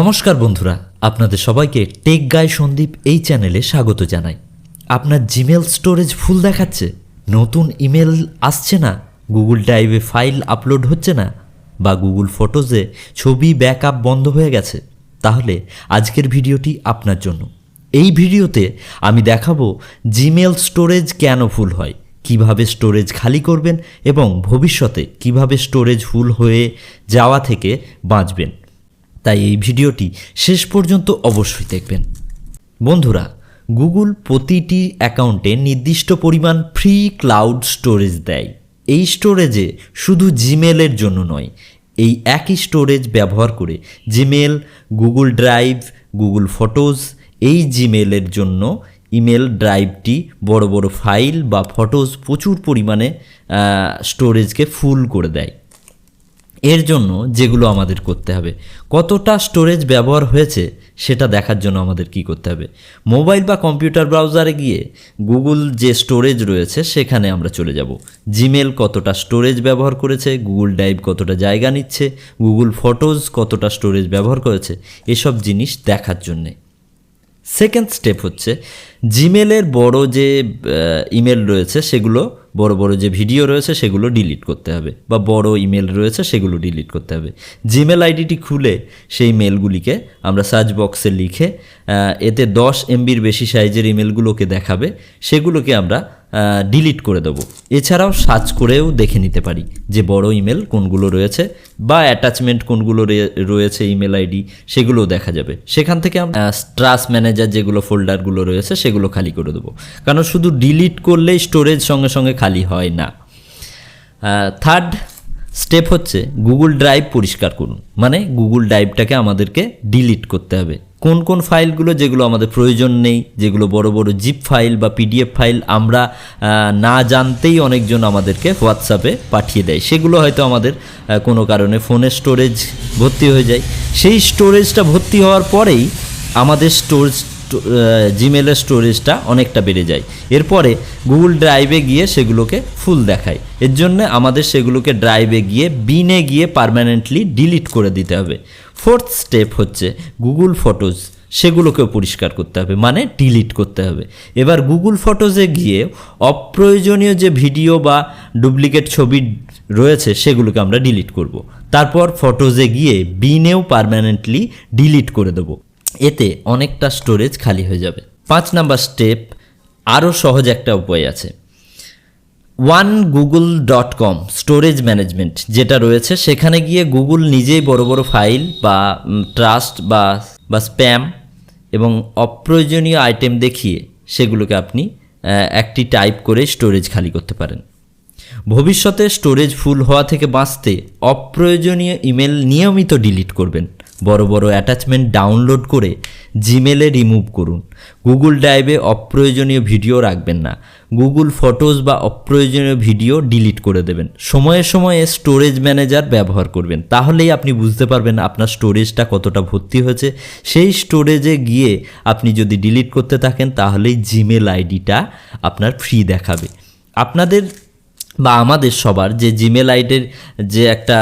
নমস্কার বন্ধুরা, আপনাদের সবাইকে টেক গাই সন্দীপ এই চ্যানেলে স্বাগত জানাই। আপনার জিমেল স্টোরেজ ফুল দেখাচ্ছে, নতুন ইমেল আসছে না, গুগল ড্রাইভে ফাইল আপলোড হচ্ছে না, বা গুগল ফটোজে ছবি ব্যাকআপ বন্ধ হয়ে গেছে, তাহলে আজকের ভিডিওটি আপনার জন্য। এই ভিডিওতে আমি দেখাবো জিমেল স্টোরেজ কেন ফুল হয়, কিভাবে স্টোরেজ খালি করবেন এবং ভবিষ্যতে কিভাবে স্টোরেজ ফুল হয়ে যাওয়া থেকে বাঁচবেন। তাই এই ভিডিওটি শেষ পর্যন্ত অবশ্যই দেখবেন। বন্ধুরা, গুগল প্রতিটি অ্যাকাউন্টে নির্দিষ্ট পরিমাণ ফ্রি ক্লাউড স্টোরেজ দেয়। এই স্টোরেজে শুধু জিমেলের জন্য নয়, এই একই স্টোরেজ ব্যবহার করে Gmail, Google drive, Google photos, এই জিমেলের জন্য ইমেল ড্রাইভটি বড় বড় ফাইল বা ফটোজ প্রচুর পরিমাণে স্টোরেজকে ফুল করে দেয়। এর জন্য যেগুলো আমাদের করতে হবে, কতটা স্টোরেজ ব্যবহার হয়েছে সেটা দেখার জন্য আমাদের কি করতে হবে, মোবাইল বা কম্পিউটার ব্রাউজারে গিয়ে গুগল যে স্টোরেজ রয়েছে সেখানে আমরা চলে যাব। জিমেল কতটা স্টোরেজ ব্যবহার করেছে, গুগল ড্রাইভ কতটা জায়গা নিচ্ছে, গুগল ফটোজ কতটা স্টোরেজ ব্যবহার করেছে, এসব জিনিস দেখার জন্যে। সেকেন্ড স্টেপ হচ্ছে জিমেলের বড় যে ইমেল রয়েছে সেগুলো, বড় বড় যে ভিডিও রয়েছে সেগুলো ডিলিট করতে হবে, বা বড় ইমেল রয়েছে সেগুলো ডিলিট করতে হবে। জিমেল আইডিটি খুলে সেই মেলগুলিকে আমরা সার্চ বক্সে লিখে, এতে 10 MBর বেশি সাইজের ইমেলগুলোকে দেখাবে, সেগুলোকে আমরা ডিলিট করে দেবো। এছাড়াও সার্চ করেও দেখে নিতে পারি যে বড় ইমেল কোনগুলো রয়েছে বা অ্যাটাচমেন্ট কোনগুলো রয়েছে ইমেল আইডি, সেগুলোও দেখা যাবে। সেখান থেকে আমরা ট্রাস্ট ম্যানেজার যেগুলো ফোল্ডারগুলো রয়েছে সেগুলো খালি করে দেবো, কারণ শুধু ডিলিট করলেই স্টোরেজ সঙ্গে সঙ্গে খালি হয় না। থার্ড স্টেপ হচ্ছে গুগল ড্রাইভ পরিষ্কার করুন, মানে গুগল ড্রাইভটাকে আমাদেরকে ডিলিট করতে হবে। কোন কোন ফাইলগুলো যেগুলো আমাদের প্রয়োজন নেই, যেগুলো বড় বড় জিপ ফাইল বা PDF ফাইল আমরা না জানতেই অনেকজন আমাদেরকে হোয়াটসঅ্যাপে পাঠিয়ে দেয়, সেগুলো হয়তো আমাদের কোনো কারণে ফোনের স্টোরেজ ভর্তি হয়ে যায়। সেই স্টোরেজটা ভর্তি হওয়ার পরেই আমাদের জিমেলের স্টোরেজটা অনেকটা বেড়ে যায়। এরপরে গুগল ড্রাইভে গিয়ে সেগুলোকে ফুল দেখায়। এর জন্য আমাদের সেগুলোকে ড্রাইভে গিয়ে বিনে গিয়ে পার্মানেন্টলি ডিলিট করে দিতে হবে। ফোর্থ স্টেপ হচ্ছে গুগল ফটোজ, সেগুলোকেও পরিষ্কার করতে হবে, মানে ডিলিট করতে হবে। এবার গুগল ফটোজে গিয়ে অপ্রয়োজনীয় যে ভিডিও বা ডুপ্লিকেট ছবি রয়েছে সেগুলোকে আমরা ডিলিট করব। তারপর ফটোজে গিয়ে বিনেও পার্মানেন্টলি ডিলিট করে দেবো, এতে অনেকটা স্টোরেজ খালি হয়ে যাবে। 5 নাম্বার স্টেপ, আরও সহজ একটা উপায় আছে। OneGoogle.com স্টোরেজ ম্যানেজমেন্ট যেটা রয়েছে, সেখানে গিয়ে গুগল নিজেই বড় বড় ফাইল বা ট্রাস্ট বা স্প্যাম এবং অপ্রয়োজনীয় আইটেম দেখিয়ে সেগুলোকে আপনি একটি টাইপ করে স্টোরেজ খালি করতে পারেন। ভবিষ্যতে স্টোরেজ ফুল হওয়া থেকে বাঁচতে অপ্রয়োজনীয় ইমেল নিয়মিত ডিলিট করবেন। বড় বড় অ্যাটাচমেন্ট ডাউনলোড করে জিমেলে রিমুভ করুন। গুগল ড্রাইভে অপ্রয়োজনীয় ভিডিও রাখবেন না। গুগল ফটোজ বা অপ্রয়োজনীয় ভিডিও ডিলিট করে দেবেন। সময়ে সময়ে স্টোরেজ ম্যানেজার ব্যবহার করবেন, তাহলেই আপনি বুঝতে পারবেন আপনার স্টোরেজটা কতটা ভর্তি হয়েছে। সেই স্টোরেজে গিয়ে আপনি যদি ডিলিট করতে থাকেন তাহলেই জিমেল আইডিটা আপনার ফ্রি দেখাবে। আপনাদের বা আমাদের সবার যে জিমেল আইডির যে একটা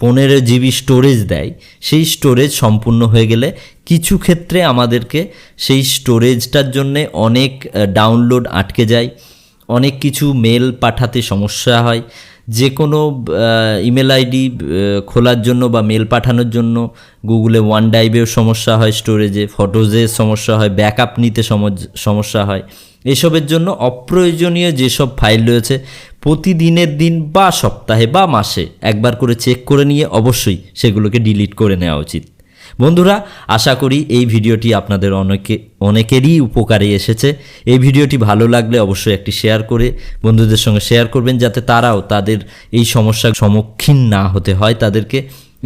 15 GB স্টোরেজ দেয়, সেই স্টোরেজ সম্পূর্ণ হয়ে গেলে কিছু ক্ষেত্রে আমাদেরকে সেই স্টোরেজটার জন্যে অনেক ডাউনলোড আটকে যায়, অনেক কিছু মেল পাঠাতে সমস্যা হয়। যে কোনো ইমেল আইডি খোলার জন্য বা মেল পাঠানোর জন্য গুগলে OneDriveও সমস্যা হয়, স্টোরেজে, ফটোজের সমস্যা হয়, ব্যাকআপ নিতে সমস্যা হয়। এসবের জন্য অপ্রয়োজনীয় যেসব ফাইল রয়েছে প্রতিদিনের দিন বা সপ্তাহে বা মাসে একবার করে চেক করে নিয়ে অবশ্যই সেগুলোকে ডিলিট করে নেওয়া উচিত। বন্ধুরা, আশা করি এই ভিডিওটি আপনাদের অনেকেরই উপকারে এসেছে। এই ভিডিওটি ভালো লাগলে অবশ্যই একটি শেয়ার করে বন্ধুদের সঙ্গে শেয়ার করবেন, যাতে তারাও তাদের এই সমস্যার সম্মুখীন না হতে হয় তাদেরকে।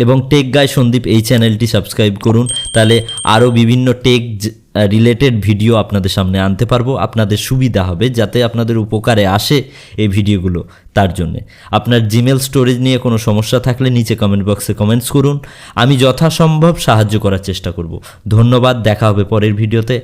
এবং টেক গাই সন্দীপ এই চ্যানেলটি সাবস্ক্রাইব করুন, তাহলে আরও বিভিন্ন টেক রিলেটেড ভিডিও আপনাদের সামনে আনতে পারবো। আপনাদের সুবিধা হবে, যাতে আপনাদের উপকারে আসে এই ভিডিওগুলো। তার জন্যে আপনার জিমেল স্টোরেজ নিয়ে কোনো সমস্যা থাকলে নিচে কমেন্ট বক্সে কমেন্টস করুন, আমি যথাসম্ভব সাহায্য করার চেষ্টা করব। ধন্যবাদ, দেখা হবে পরের ভিডিওতে।